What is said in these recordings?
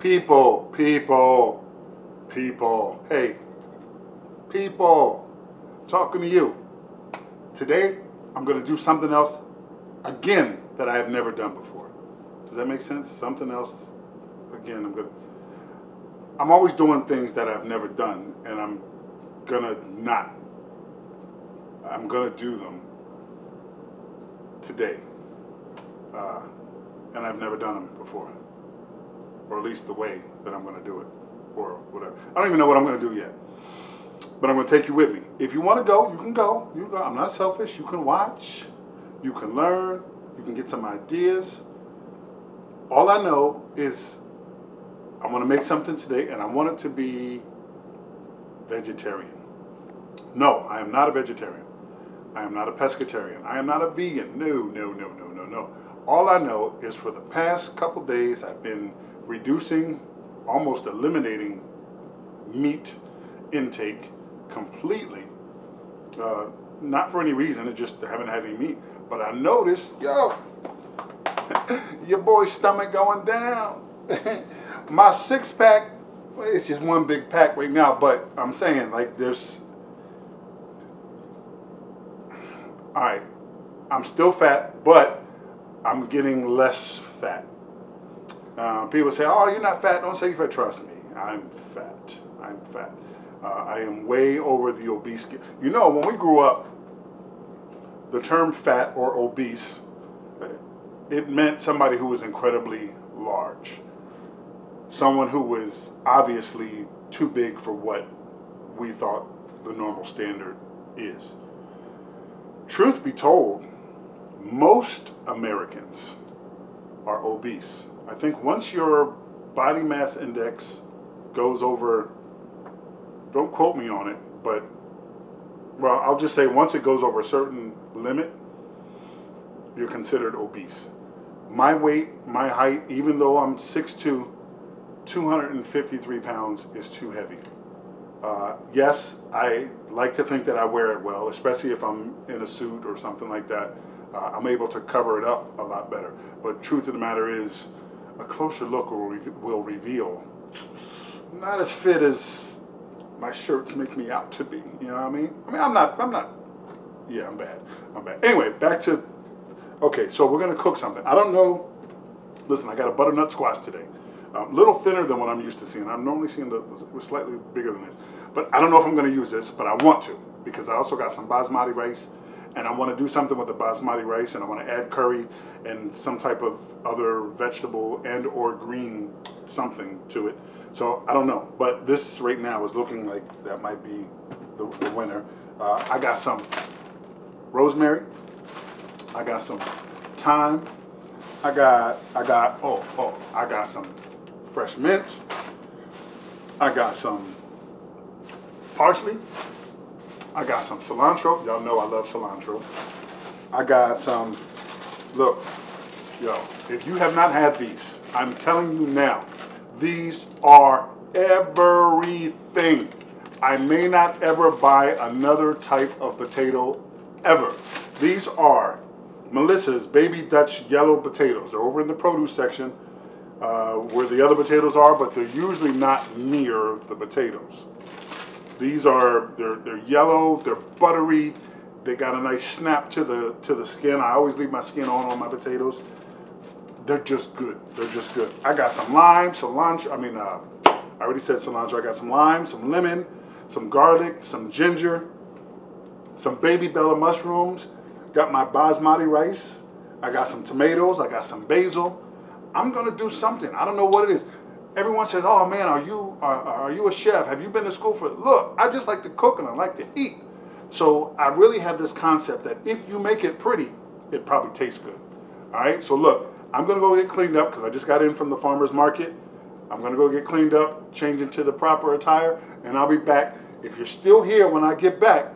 People, people, people. Hey, people, talking to you. Today, I'm going to do something else again that I have never done before. Does that make sense? Something else again. I'm always doing things that I've never done, and gonna not. I'm gonna do them today, uh, and I've never done them before, or at least the way that I'm gonna do it, or whatever. I don't even know what I'm gonna do yet, but I'm gonna take you with me. If you want to go, you can go. You can go. I'm not selfish. You can watch. You can learn. You can get some ideas. All I know is I want to make something today, and I want it to be vegetarian. No, I am not a vegetarian. I am not a pescatarian. I am not a vegan. No, no, no, no, no, no. All I know is for the past couple days, I've been reducing, almost eliminating meat intake completely. Not for any reason, it just haven't had any meat. But I noticed, your boy's stomach going down. My six pack, well, it's just one big pack right now, but I'm saying, like, alright, I'm still fat, but I'm getting less fat. People say, oh, you're not fat. Don't say you're fat. Trust me, I'm fat. I'm fat. I am way over the obese. You know, when we grew up, the term fat or obese, it meant somebody who was incredibly large. Someone who was obviously too big for what we thought the normal standard is. Truth be told, most Americans are obese. I think once your body mass index goes over, don't quote me on it, but, well, I'll just say once it goes over a certain limit, you're considered obese. My weight, my height, even though I'm 6'2", 253 pounds is too heavy. Yes, I like to think that I wear it well, especially if I'm in a suit or something like that. I'm able to cover it up a lot better. But truth of the matter is, a closer look will reveal not as fit as my shirts make me out to be. You know what I mean? I'm not. Yeah, I'm bad. Anyway, back to, okay, so we're gonna cook something. I don't know. Listen, I got a butternut squash today. A little thinner than what I'm used to seeing. I'm normally seeing the slightly bigger than this. But I don't know if I'm going to use this, but I want to, because I also got some basmati rice, and I want to do something with the basmati rice, and I want to add curry and some type of other vegetable and or green something to it. So I don't know, but this right now is looking like that might be the winner. I got some rosemary. I got some thyme. I got some fresh mint. I got some parsley. I got some cilantro. Y'all know I love cilantro. I got some, look, if you have not had these, I'm telling you now, these are everything. I may not ever buy another type of potato ever. These are Melissa's Baby Dutch yellow potatoes. They're over in the produce section where the other potatoes are, but they're usually not near the potatoes. These are, they're yellow, they're buttery, they got a nice snap to the skin. I always leave my skin on my potatoes. They're just good. They're just good. I got some lime, cilantro. I already said cilantro. I got some lime, some lemon, some garlic, some ginger, some baby bella mushrooms. Got my basmati rice. I got some tomatoes. I got some basil. I'm gonna do something. I don't know what it is. Everyone says, "Oh man, are you a chef? Have you been to school for it?" Look, I just like to cook and I like to eat. So I really have this concept that if you make it pretty, it probably tastes good. All right. So look, I'm gonna go get cleaned up because I just got in from the farmer's market. I'm gonna go get cleaned up, change into the proper attire, and I'll be back. If you're still here when I get back,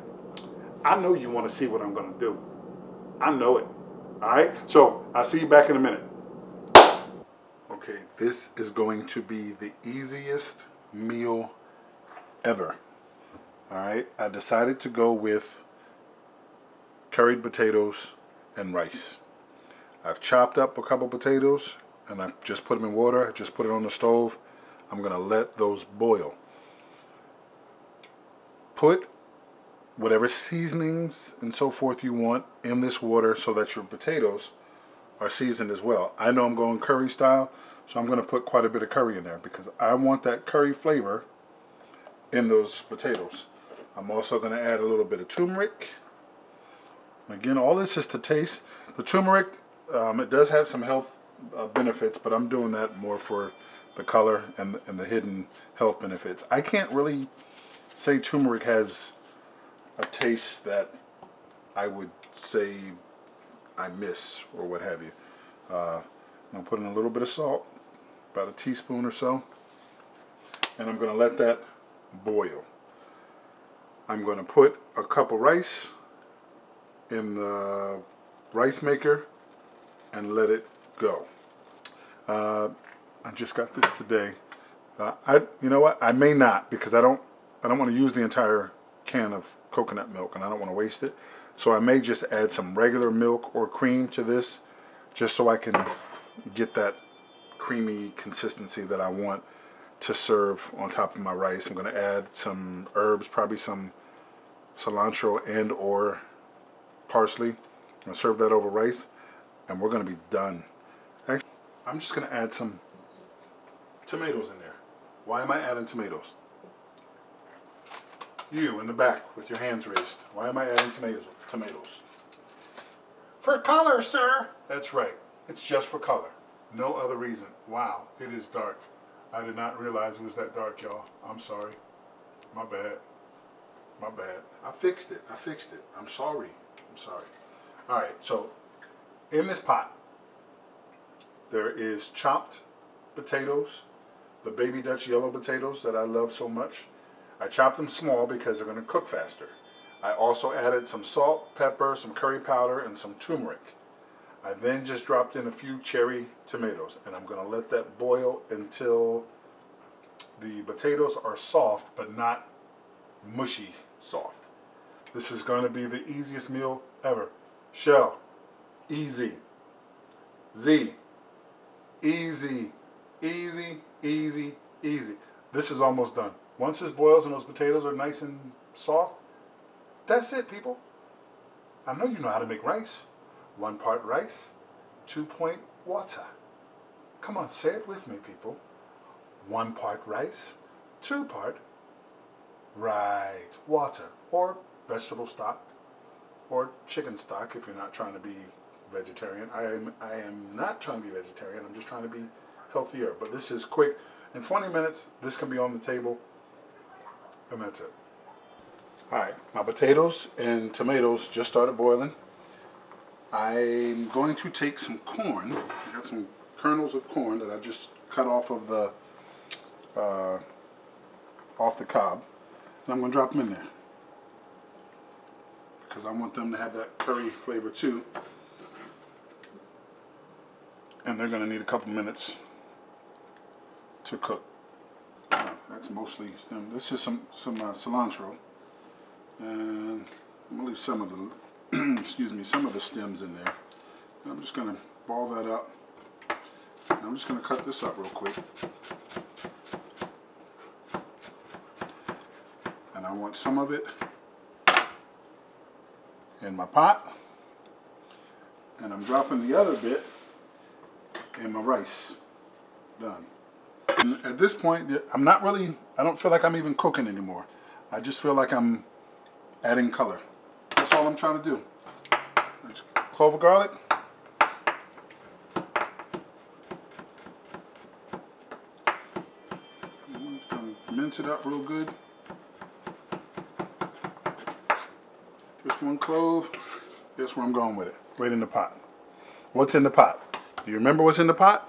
I know you want to see what I'm gonna do. I know it. All right. So I'll see you back in a minute. Okay, this is going to be the easiest meal ever. All right, I decided to go with curried potatoes and rice. I've chopped up a couple potatoes and I just put them in water. I just put it on the stove I'm going to let those boil. Put whatever seasonings and so forth you want in this water so that your potatoes are seasoned as well. I know I'm going curry style, so I'm going to put quite a bit of curry in there because I want that curry flavor in those potatoes. I'm also going to add a little bit of turmeric. Again, all this is to taste. The turmeric, it does have some health benefits, but I'm doing that more for the color and the hidden health benefits. I can't really say turmeric has a taste that I would say I miss or what have you. I'm going to put in a little bit of salt, about a teaspoon or so, and I'm going to let that boil. I'm going to put a cup of rice in the rice maker and let it go. I just got this today. You know what? I may not because I don't want to use the entire can of coconut milk and I don't want to waste it. So I may just add some regular milk or cream to this just so I can get that creamy consistency that I want to serve on top of my rice. I'm going to add some herbs, probably some cilantro and or parsley. I'm going to serve that over rice and we're going to be done. Actually, I'm just going to add some tomatoes in there. Why am I adding tomatoes? You in the back with your hands raised. Why am I adding tomatoes? For color, sir. That's right. It's just for color. No other reason. Wow, it is dark. I did not realize it was that dark, y'all. I'm sorry. My bad. My bad. I fixed it. I'm sorry. All right, so in this pot, there is chopped potatoes, the baby Dutch yellow potatoes that I love so much. I chopped them small because they're going to cook faster. I also added some salt, pepper, some curry powder, and some turmeric. I then just dropped in a few cherry tomatoes, and I'm going to let that boil until the potatoes are soft, but not mushy soft. This is going to be the easiest meal ever. Shell, easy. Z, easy, easy, easy, easy. This is almost done. Once this boils and those potatoes are nice and soft, that's it, people. I know you know how to make rice. 1 part rice, 2 part water. Come on, say it with me, people. 1 part rice, 2 part water, or vegetable stock, or chicken stock if you're not trying to be vegetarian. I am not trying to be vegetarian. I'm just trying to be healthier. But this is quick. In 20 minutes, this can be on the table, and that's it. All right, my potatoes and tomatoes just started boiling. I'm going to take some corn. I got some kernels of corn that I just cut off of the cob, and I'm going to drop them in there because I want them to have that curry flavor too. And they're going to need a couple minutes to cook. That's mostly stem. This is some cilantro, and I'm going to leave some of the excuse me, some of the stems in there. I'm just going to ball that up. I'm just going to cut this up real quick. And I want some of it in my pot. And I'm dropping the other bit in my rice. Done. And at this point, I don't feel like I'm even cooking anymore. I just feel like I'm adding color. That's all I'm trying to do. There's clove of garlic. I'm going to mince it up real good. Just 1 clove. Guess where I'm going with it? Right in the pot. What's in the pot? Do you remember what's in the pot?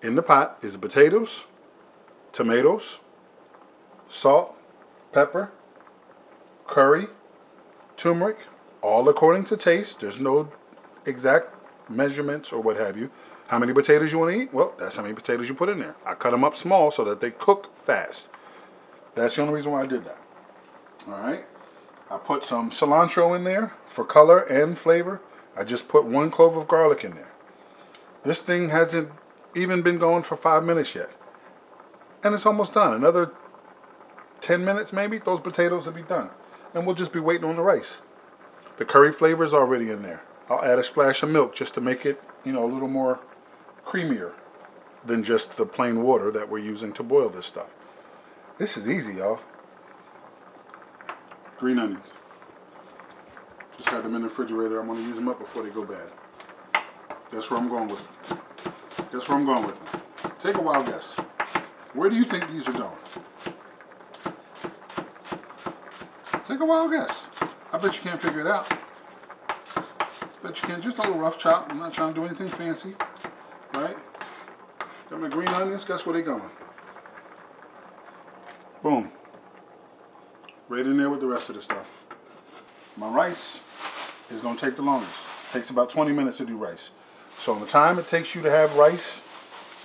In the pot is the potatoes, tomatoes, salt, pepper, curry, turmeric, all according to taste. There's no exact measurements or what have you. How many potatoes you want to eat? Well, that's how many potatoes you put in there. I cut them up small so that they cook fast. That's the only reason why I did that. All right. I put some cilantro in there for color and flavor. I just put 1 clove of garlic in there. This thing hasn't even been going for 5 minutes yet. And it's almost done. Another 10 minutes maybe, those potatoes will be done. And we'll just be waiting on the rice. The curry flavor is already in there. I'll add a splash of milk just to make it, a little more creamier than just the plain water that we're using to boil this stuff. This is easy, y'all. Green onions. Just had them in the refrigerator. I'm going to use them up before they go bad. Guess where I'm going with them. Guess where I'm going with them. Take a wild guess. Where do you think these are going? Take a wild guess. I bet you can't figure it out. Bet you can't. Just a little rough chop. I'm not trying to do anything fancy. Right? Got my green onions. Guess where they going? Boom. Right in there with the rest of the stuff. My rice is going to take the longest. It takes about 20 minutes to do rice. So in the time it takes you to have rice,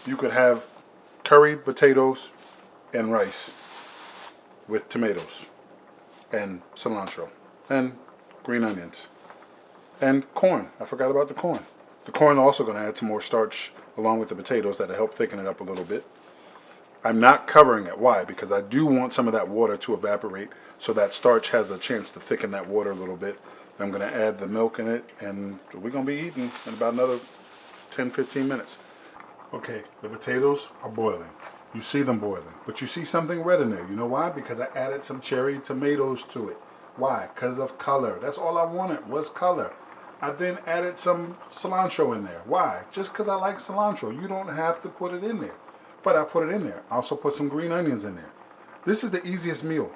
you could have curried potatoes and rice with tomatoes and cilantro and green onions and corn. I forgot about the corn. The corn also going to add some more starch along with the potatoes that'll help thicken it up a little bit. I'm not covering it. Why? Because I do want some of that water to evaporate so that starch has a chance to thicken that water a little bit. I'm going to add the milk in it, and we're going to be eating in about another 10-15 minutes. Okay, the potatoes are boiling. You see them boiling, but you see something red in there. You know why? Because I added some cherry tomatoes to it. Why? Because of color. That's all I wanted was color. I then added some cilantro in there. Why? Just because I like cilantro. You don't have to put it in there. But I put it in there. I also put some green onions in there. This is the easiest meal.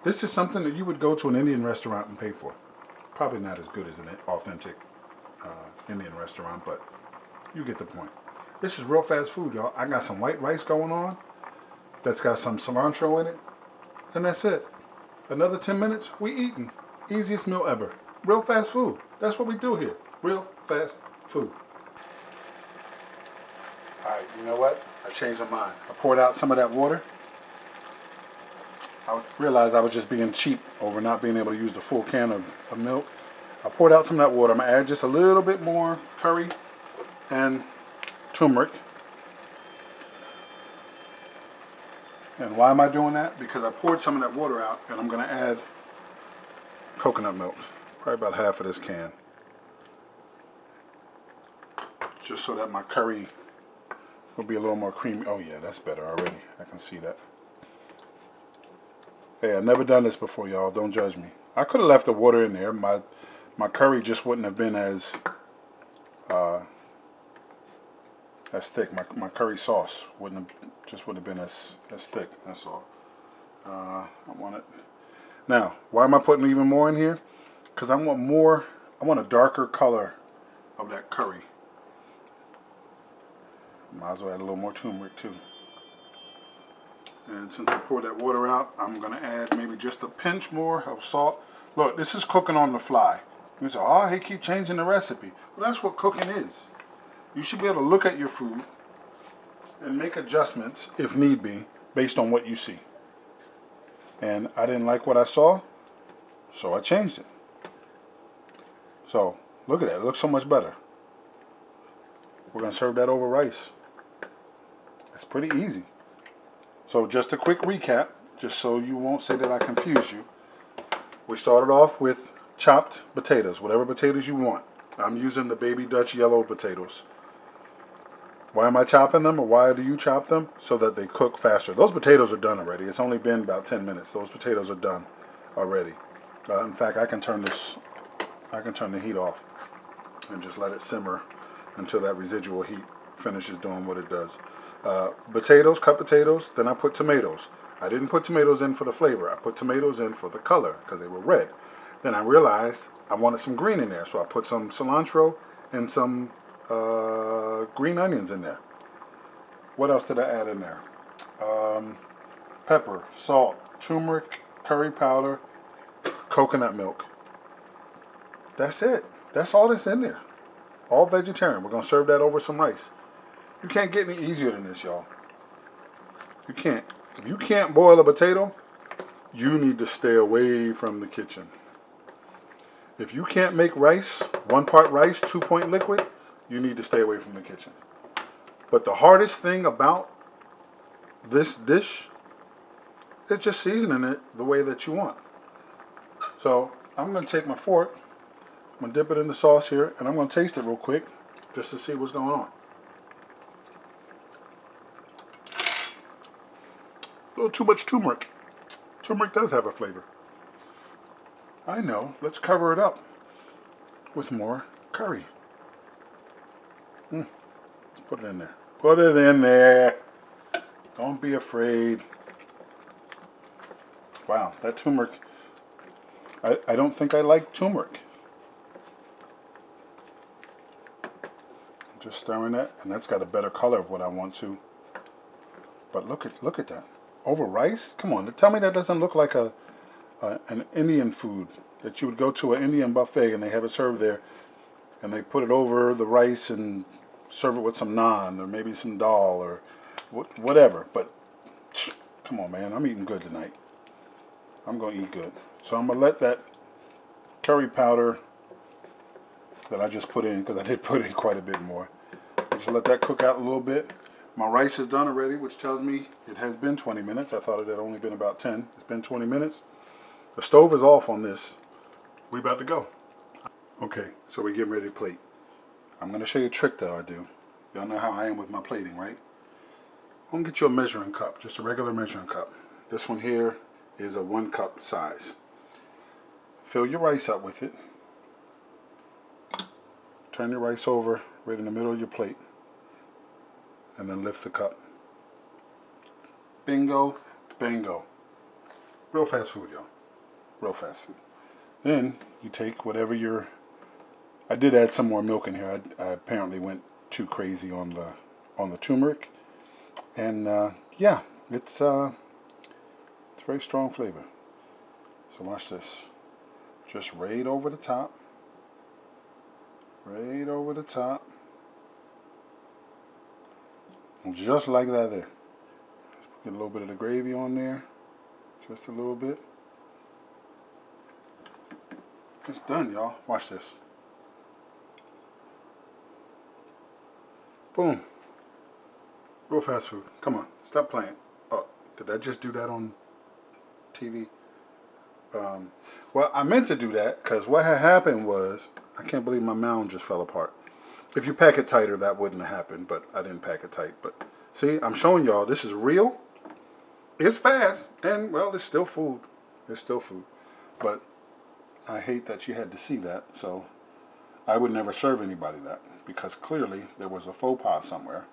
This is something that you would go to an Indian restaurant and pay for. Probably not as good as an authentic Indian restaurant, but you get the point. This is real fast food, y'all. I got some white rice going on that's got some cilantro in it, and that's it. Another 10 minutes, we eating. Easiest meal ever. Real fast food. That's what we do here. Real fast food. Alright, you know what? I changed my mind. I poured out some of that water. I realized I was just being cheap over not being able to use the full can of milk. I poured out some of that water. I'm going to add just a little bit more curry and turmeric. And why am I doing that? Because I poured some of that water out and I'm going to add coconut milk. Probably about half of this can. Just so that my curry will be a little more creamy. Oh yeah, that's better already. I can see that. Hey, I've never done this before, y'all. Don't judge me. I could have left the water in there. My curry just wouldn't have been as thick. My curry sauce wouldn't have been as thick. That's all. I want it. Now, why am I putting even more in here? Because I want a darker color of that curry. Might as well add a little more turmeric too. And since I poured that water out, I'm going to add maybe just a pinch more of salt. Look, this is cooking on the fly. You say, oh, he keep changing the recipe. Well, that's what cooking is. You should be able to look at your food and make adjustments, if need be, based on what you see. And I didn't like what I saw, so I changed it. So, look at that. It looks so much better. We're going to serve that over rice. It's pretty easy. So just a quick recap, just so you won't say that I confused you. We started off with chopped potatoes, whatever potatoes you want. I'm using the Baby Dutch yellow potatoes. Why am I chopping them, or why do you chop them? So that they cook faster. Those potatoes are done already. It's only been about 10 minutes. Those potatoes are done already. In fact, I can turn the heat off and just let it simmer until that residual heat finishes doing what it does. Potatoes, cut potatoes, then I put tomatoes. I didn't put tomatoes in for the flavor. I put tomatoes in for the color because they were red. Then I realized I wanted some green in there, so I put some cilantro and some green onions in there. What else did I add in there? Pepper, salt, turmeric, curry powder, coconut milk. That's it. That's all that's in there. All vegetarian. We're going to serve that over some rice. You can't get any easier than this, y'all. You can't. If you can't boil a potato, you need to stay away from the kitchen. If you can't make rice, 1 part rice, 2 point liquid, you need to stay away from the kitchen. But the hardest thing about this dish is just seasoning it the way that you want. So I'm going to take my fork, I'm going to dip it in the sauce here, and I'm going to taste it real quick just to see what's going on. A little too much turmeric. Turmeric does have a flavor. I know. Let's cover it up with more curry. Let's put it in there. Put it in there. Don't be afraid. Wow, that turmeric. I don't think I like turmeric. Just stirring that, and that's got a better color of what I want to. But look at that. Over rice? Come on, tell me that doesn't look like an Indian food that you would go to an Indian buffet and they have it served there, and they put it over the rice and serve it with some naan or maybe some dal or whatever. But come on, man, I'm eating good tonight. I'm gonna eat good. So I'm gonna let that curry powder that I just put in, because I did put in quite a bit more, just let that cook out a little bit. My rice is done already, which tells me it has been 20 minutes. I thought it had only been about 10. It's been 20 minutes. The stove is off on this. We about to go. Okay, so we're getting ready to plate. I'm going to show you a trick that I do. Y'all know how I am with my plating, right? I'm going to get you a measuring cup, just a regular measuring cup. This one here is a 1 cup size. Fill your rice up with it. Turn your rice over right in the middle of your plate. And then lift the cup. Bingo, bingo. Real fast food, y'all. Real fast food. Then you take whatever your... I did add some more milk in here. I apparently went too crazy on the turmeric. And yeah, it's very strong flavor. So watch this. Just right over the top. Right over the top. Just like that there. Get a little bit of the gravy on there. Just a little bit. It's done, y'all. Watch this. Boom. Real fast food. Come on. Stop playing. Oh, did I just do that on TV? Well, I meant to do that because what had happened was, I can't believe my mound just fell apart. If you pack it tighter, that wouldn't have happened, but I didn't pack it tight. But see, I'm showing y'all this is real. It's fast, and well, it's still food. It's still food. But I hate that you had to see that, so I would never serve anybody that, because clearly there was a faux pas somewhere.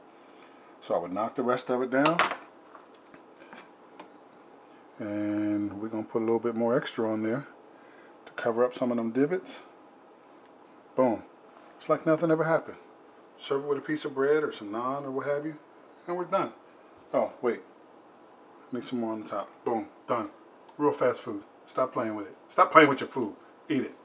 So I would knock the rest of it down, and we're going to put a little bit more extra on there to cover up some of them divots. Boom. It's like nothing ever happened. Serve it with a piece of bread or some naan or what have you, and we're done. Oh, wait. Need some more on the top. Boom. Done. Real fast food. Stop playing with it. Stop playing with your food. Eat it.